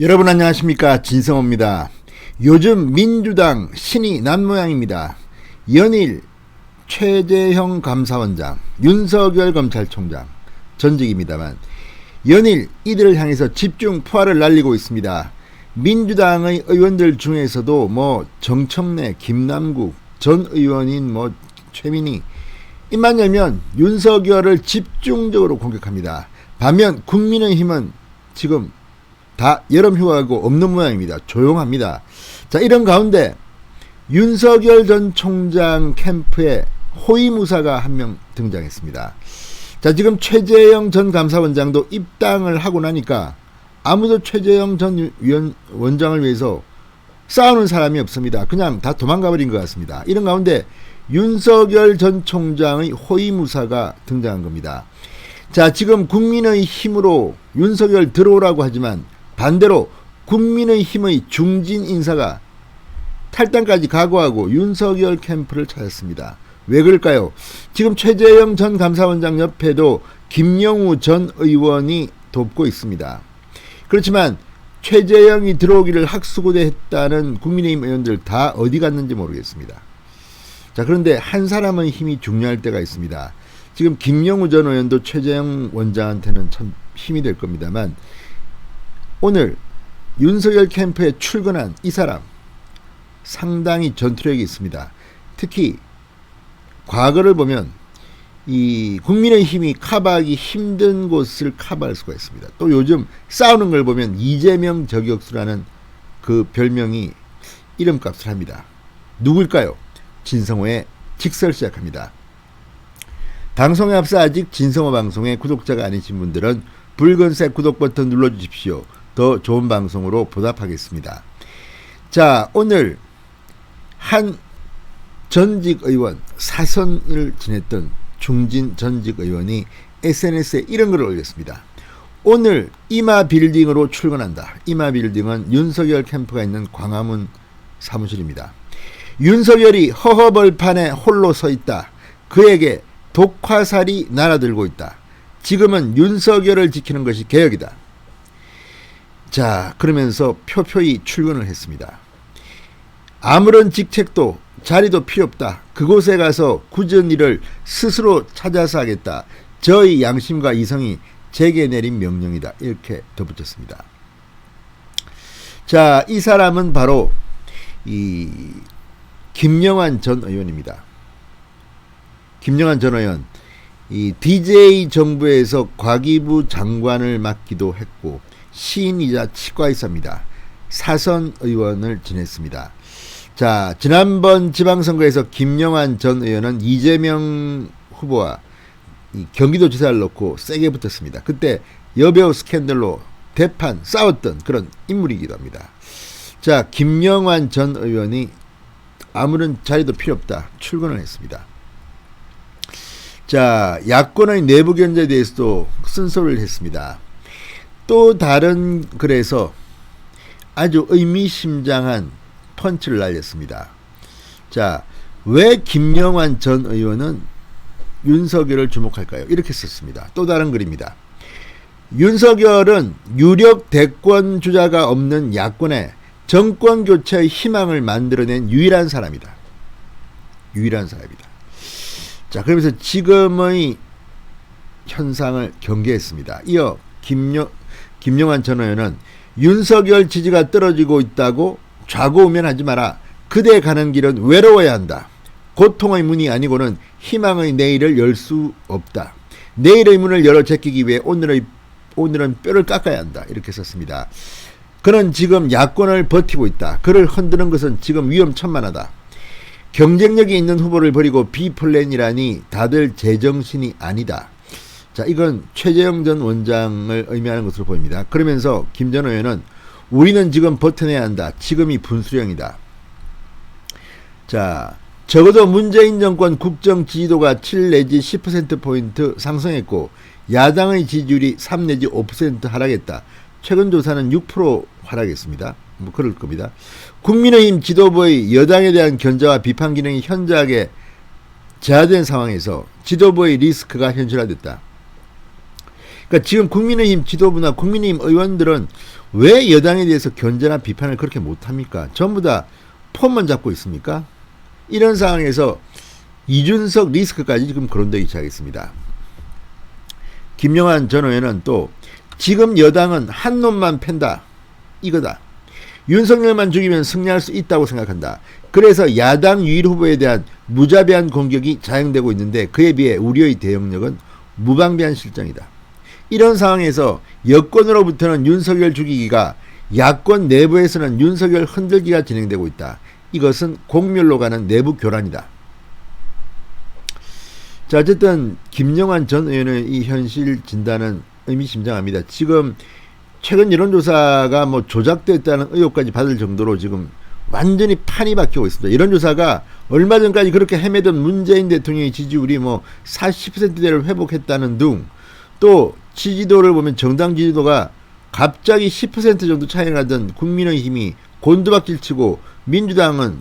여러분 안녕하십니까, 진성호입니다. 요즘 민주당 신이 난 모양입니다. 연일 최재형 감사원장, 윤석열 검찰총장, 전직입니다만 연일 이들을 향해서 집중 포화를 날리고 있습니다. 민주당의 의원들 중에서도 정청래, 김남국, 전 의원인 최민희, 입만 열면 윤석열을 집중적으로 공격합니다. 반면 국민의힘은 지금 다 여름휴가고 없는 모양입니다. 조용합니다. 자, 이런 가운데 윤석열 전 총장 캠프에 호위무사가 한 명 등장했습니다. 자, 지금 최재형 전 감사원장도 입당을 하고 나니까 아무도 최재형 전 원장을 위해서 싸우는 사람이 없습니다. 그냥 다 도망가 버린 것 같습니다. 이런 가운데 윤석열 전 총장의 호위무사가 등장한 겁니다. 자, 지금 국민의힘으로 윤석열 들어오라고 하지만 반대로 국민의힘의 중진 인사가 탈당까지 각오하고 윤석열 캠프를 찾았습니다. 왜 그럴까요? 지금 최재형 전 감사원장 옆에도 김영우 전 의원이 돕고 있습니다. 그렇지만 최재형이 들어오기를 학수고대했다는 국민의힘 의원들 다 어디 갔는지 모르겠습니다. 자, 그런데 한 사람의 힘이 중요할 때가 있습니다. 지금 김영우 전 의원도 최재형 원장한테는 참 힘이 될 겁니다만, 오늘 윤석열 캠프에 출근한 이 사람 상당히 전투력이 있습니다. 특히 과거를 보면 이 국민의힘이 커버하기 힘든 곳을 커버할 수가 있습니다. 또 요즘 싸우는 걸 보면 이재명 저격수라는 그 별명이 이름값을 합니다. 누굴까요? 진성호의 직설 시작합니다. 방송에 앞서 아직 진성호 방송의 구독자가 아니신 분들은 붉은색 구독 버튼 눌러주십시오. 더 좋은 방송으로 보답하겠습니다. 자, 오늘 한 전직 의원, 사선을 지냈던 중진 전직 의원이 SNS에 이런 글을 올렸습니다. 오늘 이마 빌딩으로 출근한다. 이마 빌딩은 윤석열 캠프가 있는 광화문 사무실입니다. 윤석열이 허허벌판에 홀로 서 있다. 그에게 독화살이 날아들고 있다. 지금은 윤석열을 지키는 것이 개혁이다. 자, 그러면서 표표히 출근을 했습니다. 아무런 직책도 자리도 필요 없다. 그곳에 가서 굳은 일을 스스로 찾아서 하겠다. 저의 양심과 이성이 제게 내린 명령이다. 이렇게 덧붙였습니다. 자, 이 사람은 바로 이 김영환 전 의원입니다. 김영환 전 의원, 이 DJ 정부에서 과기부 장관을 맡기도 했고 시인이자 치과의사입니다. 사선 의원을 지냈습니다. 자, 지난번 지방선거에서 김영환 전 의원은 이재명 후보와 이 경기도지사를 놓고 세게 붙었습니다. 그때 여배우 스캔들로 대판 싸웠던 그런 인물이기도 합니다. 자, 김영환 전 의원이 아무런 자리도 필요 없다. 출근을 했습니다. 자, 야권의 내부 견제에 대해서도 쓴소리를 했습니다. 또 다른 글에서 아주 의미심장한 펀치를 날렸습니다. 자, 왜 김영환 전 의원은 윤석열을 주목할까요? 이렇게 썼습니다. 또 다른 글입니다. 윤석열은 유력 대권 주자가 없는 야권에 정권 교체의 희망을 만들어낸 유일한 사람이다. 유일한 사람이다. 자, 그러면서 지금의 현상을 경계했습니다. 이어 김영환 전 의원은 윤석열 지지가 떨어지고 있다고 좌고우면하지 마라. 그대 가는 길은 외로워야 한다. 고통의 문이 아니고는 희망의 내일을 열 수 없다. 내일의 문을 열어 제끼기 위해 오늘은 뼈를 깎아야 한다. 이렇게 썼습니다. 그는 지금 야권을 버티고 있다. 그를 흔드는 것은 지금 위험천만하다. 경쟁력이 있는 후보를 버리고 비플랜이라니 다들 제정신이 아니다. 자, 이건 최재형 전 원장을 의미하는 것으로 보입니다. 그러면서 김 전 의원은 우리는 지금 버텨내야 한다. 지금이 분수령이다. 자, 적어도 문재인 정권 국정 지지도가 7 내지 10%포인트 상승했고 야당의 지지율이 3 내지 5% 하락했다. 최근 조사는 6% 하락했습니다. 그럴 겁니다. 국민의힘 지도부의 여당에 대한 견제와 비판 기능이 현저하게 제한된 상황에서 지도부의 리스크가 현실화됐다. 그러니까 지금 국민의힘 지도부나 국민의힘 의원들은 왜 여당에 대해서 견제나 비판을 그렇게 못합니까? 전부 다 폰만 잡고 있습니까? 이런 상황에서 이준석 리스크까지 지금 거론되기 시작했습니다. 김영환 전 의원은 또 지금 여당은 한 놈만 팬다. 이거다. 윤석열만 죽이면 승리할 수 있다고 생각한다. 그래서 야당 유일 후보에 대한 무자비한 공격이 자행되고 있는데 그에 비해 우리의 대응력은 무방비한 실정이다. 이런 상황에서 여권으로부터는 윤석열 죽이기가 야권 내부에서는 윤석열 흔들기가 진행되고 있다. 이것은 공멸로 가는 내부 교란이다. 자, 어쨌든 김영환 전 의원의 이 현실 진단은 의미심장합니다. 지금 최근 여론조사가 뭐 조작됐다는 의혹까지 받을 정도로 지금 완전히 판이 바뀌고 있습니다. 여론조사가 얼마 전까지 그렇게 헤매던 문재인 대통령의 지지율이 뭐 40%대를 회복했다는 등, 또 지지도를 보면 정당 지지도가 갑자기 10% 정도 차이가 나던 국민의힘이 곤두박질 치고 민주당은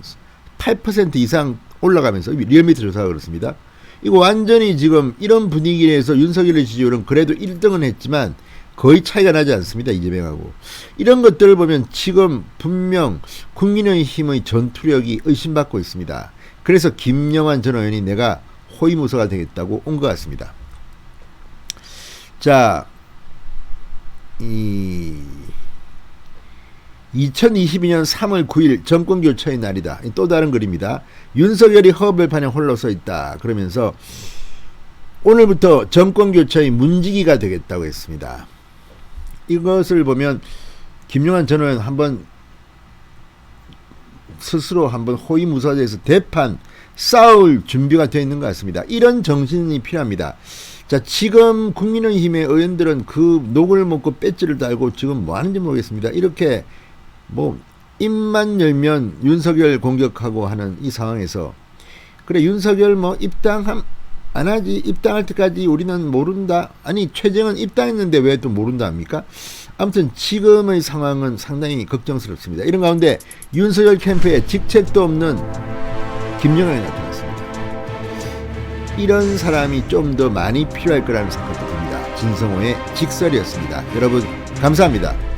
8% 이상 올라가면서, 리얼미터 조사가 그렇습니다. 이거 완전히 지금 이런 분위기에서 윤석열의 지지율은 그래도 1등은 했지만 거의 차이가 나지 않습니다. 이재명하고. 이런 것들을 보면 지금 분명 국민의힘의 전투력이 의심받고 있습니다. 그래서 김영환 전 의원이 내가 호위무사가 되겠다고 온 것 같습니다. 자, 2022년 3월 9일 정권교체의 날이다. 또 다른 글입니다. 윤석열이 허벌판에 홀로 서 있다. 그러면서 오늘부터 정권교체의 문지기가 되겠다고 했습니다. 이것을 보면 김영환 전 의원 한번 스스로 한번 호위무사에서 대판 싸울 준비가 되어 있는 것 같습니다. 이런 정신이 필요합니다. 자, 지금 국민의힘의 의원들은 그 녹을 먹고 배지를 달고 지금 뭐 하는지 모르겠습니다. 이렇게 뭐 입만 열면 윤석열 공격하고 하는 이 상황에서, 그래 윤석열 뭐 입당 안 하지, 입당할 때까지 우리는 모른다. 아니 최재형은 입당했는데 왜 또 모른다 합니까? 아무튼 지금의 상황은 상당히 걱정스럽습니다. 이런 가운데 윤석열 캠프에 직책도 없는 김영환이 나타났습니다. 이런 사람이 좀 더 많이 필요할 거라는 생각도 듭니다. 진성호의 직설이었습니다. 여러분 감사합니다.